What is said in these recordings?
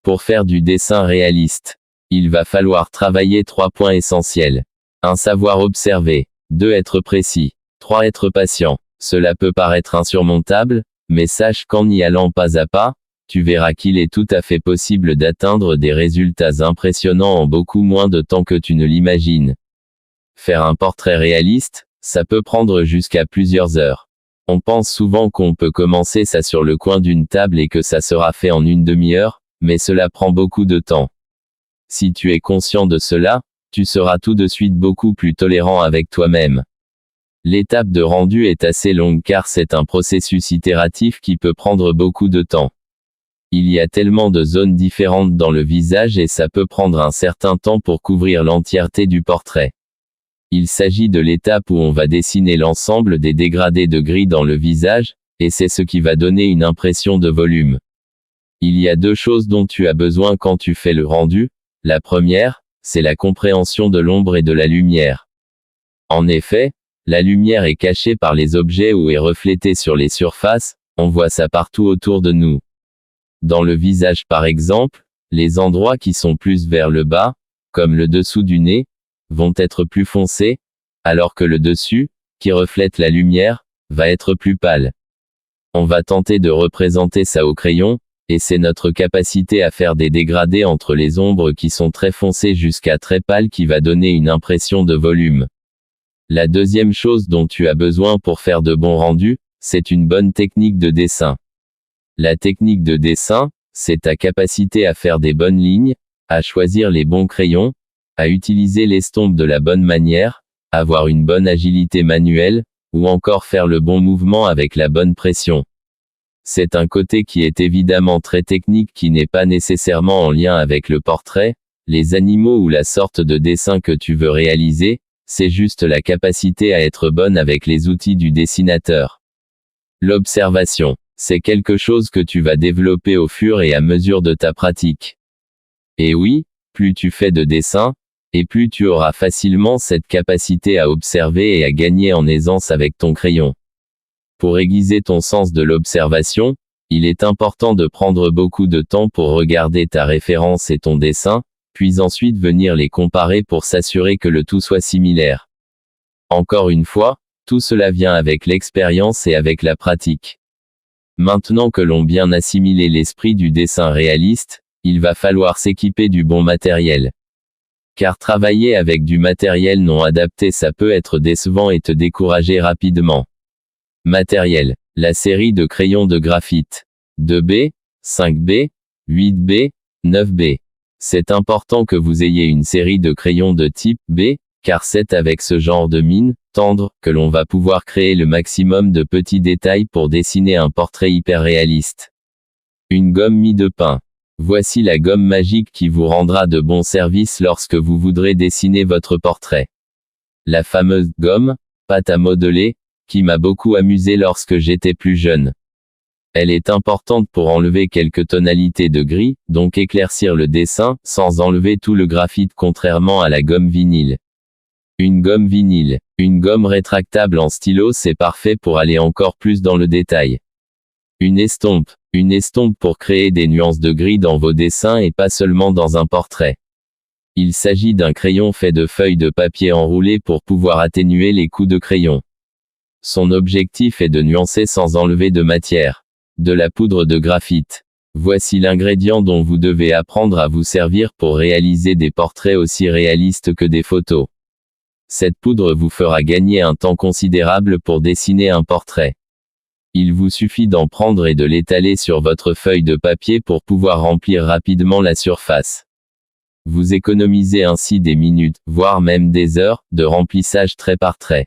Pour faire du dessin réaliste, il va falloir travailler 3 points essentiels. 1. Savoir observer. 2. Être précis. 3. Être patient. Cela peut paraître insurmontable, mais sache qu'en y allant pas à pas, tu verras qu'il est tout à fait possible d'atteindre des résultats impressionnants en beaucoup moins de temps que tu ne l'imagines. Faire un portrait réaliste, ça peut prendre jusqu'à plusieurs heures. On pense souvent qu'on peut commencer ça sur le coin d'une table et que ça sera fait en une demi-heure, mais cela prend beaucoup de temps. Si tu es conscient de cela, tu seras tout de suite beaucoup plus tolérant avec toi-même. L'étape de rendu est assez longue car c'est un processus itératif qui peut prendre beaucoup de temps. Il y a tellement de zones différentes dans le visage et ça peut prendre un certain temps pour couvrir l'entièreté du portrait. Il s'agit de l'étape où on va dessiner l'ensemble des dégradés de gris dans le visage, et c'est ce qui va donner une impression de volume. Il y a 2 choses dont tu as besoin quand tu fais le rendu. La première, c'est la compréhension de l'ombre et de la lumière. En effet, la lumière est cachée par les objets ou est reflétée sur les surfaces, on voit ça partout autour de nous. Dans le visage par exemple, les endroits qui sont plus vers le bas, comme le dessous du nez, vont être plus foncés, alors que le dessus, qui reflète la lumière, va être plus pâle. On va tenter de représenter ça au crayon, et c'est notre capacité à faire des dégradés entre les ombres qui sont très foncées jusqu'à très pâles qui va donner une impression de volume. La deuxième chose dont tu as besoin pour faire de bons rendus, c'est une bonne technique de dessin. La technique de dessin, c'est ta capacité à faire des bonnes lignes, à choisir les bons crayons, à utiliser l'estompe de la bonne manière, avoir une bonne agilité manuelle, ou encore faire le bon mouvement avec la bonne pression. C'est un côté qui est évidemment très technique qui n'est pas nécessairement en lien avec le portrait, les animaux ou la sorte de dessin que tu veux réaliser, c'est juste la capacité à être bonne avec les outils du dessinateur. L'observation, c'est quelque chose que tu vas développer au fur et à mesure de ta pratique. Et oui, plus tu fais de dessin, et plus tu auras facilement cette capacité à observer et à gagner en aisance avec ton crayon. Pour aiguiser ton sens de l'observation, il est important de prendre beaucoup de temps pour regarder ta référence et ton dessin, puis ensuite venir les comparer pour s'assurer que le tout soit similaire. Encore une fois, tout cela vient avec l'expérience et avec la pratique. Maintenant que l'on bien assimilé l'esprit du dessin réaliste, il va falloir s'équiper du bon matériel. Car travailler avec du matériel non adapté ça peut être décevant et te décourager rapidement. Matériel. La série de crayons de graphite. 2B, 5B, 8B, 9B. C'est important que vous ayez une série de crayons de type B, car c'est avec ce genre de mine, tendre, que l'on va pouvoir créer le maximum de petits détails pour dessiner un portrait hyper réaliste. Une gomme mie de pin. Voici la gomme magique qui vous rendra de bons services lorsque vous voudrez dessiner votre portrait. La fameuse gomme, pâte à modeler, qui m'a beaucoup amusé lorsque j'étais plus jeune. Elle est importante pour enlever quelques tonalités de gris, donc éclaircir le dessin, sans enlever tout le graphite contrairement à la gomme vinyle. Une gomme vinyle. Une gomme rétractable en stylo c'est parfait pour aller encore plus dans le détail. Une estompe. Une estompe pour créer des nuances de gris dans vos dessins et pas seulement dans un portrait. Il s'agit d'un crayon fait de feuilles de papier enroulées pour pouvoir atténuer les coups de crayon. Son objectif est de nuancer sans enlever de matière. De la poudre de graphite. Voici l'ingrédient dont vous devez apprendre à vous servir pour réaliser des portraits aussi réalistes que des photos. Cette poudre vous fera gagner un temps considérable pour dessiner un portrait. Il vous suffit d'en prendre et de l'étaler sur votre feuille de papier pour pouvoir remplir rapidement la surface. Vous économisez ainsi des minutes, voire même des heures, de remplissage trait par trait.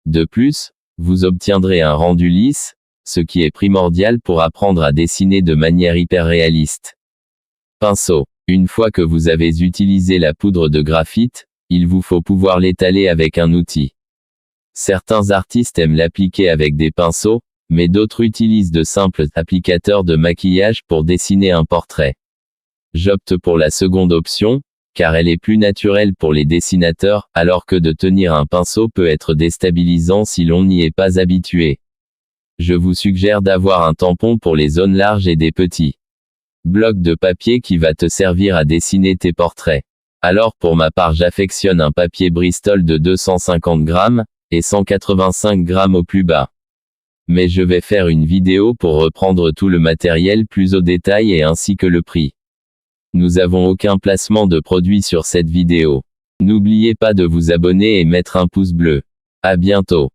De plus, vous obtiendrez un rendu lisse, ce qui est primordial pour apprendre à dessiner de manière hyper réaliste. Pinceau. Une fois que vous avez utilisé la poudre de graphite, il vous faut pouvoir l'étaler avec un outil. Certains artistes aiment l'appliquer avec des pinceaux, mais d'autres utilisent de simples applicateurs de maquillage pour dessiner un portrait. J'opte pour la seconde option, car elle est plus naturelle pour les dessinateurs, alors que de tenir un pinceau peut être déstabilisant si l'on n'y est pas habitué. Je vous suggère d'avoir un tampon pour les zones larges et des petits. Bloc de papier qui va te servir à dessiner tes portraits. Alors pour ma part j'affectionne un papier Bristol de 250 grammes, et 185 grammes au plus bas. Mais je vais faire une vidéo pour reprendre tout le matériel plus au détail et ainsi que le prix. Nous avons aucun placement de produit sur cette vidéo. N'oubliez pas de vous abonner et mettre un pouce bleu. À bientôt.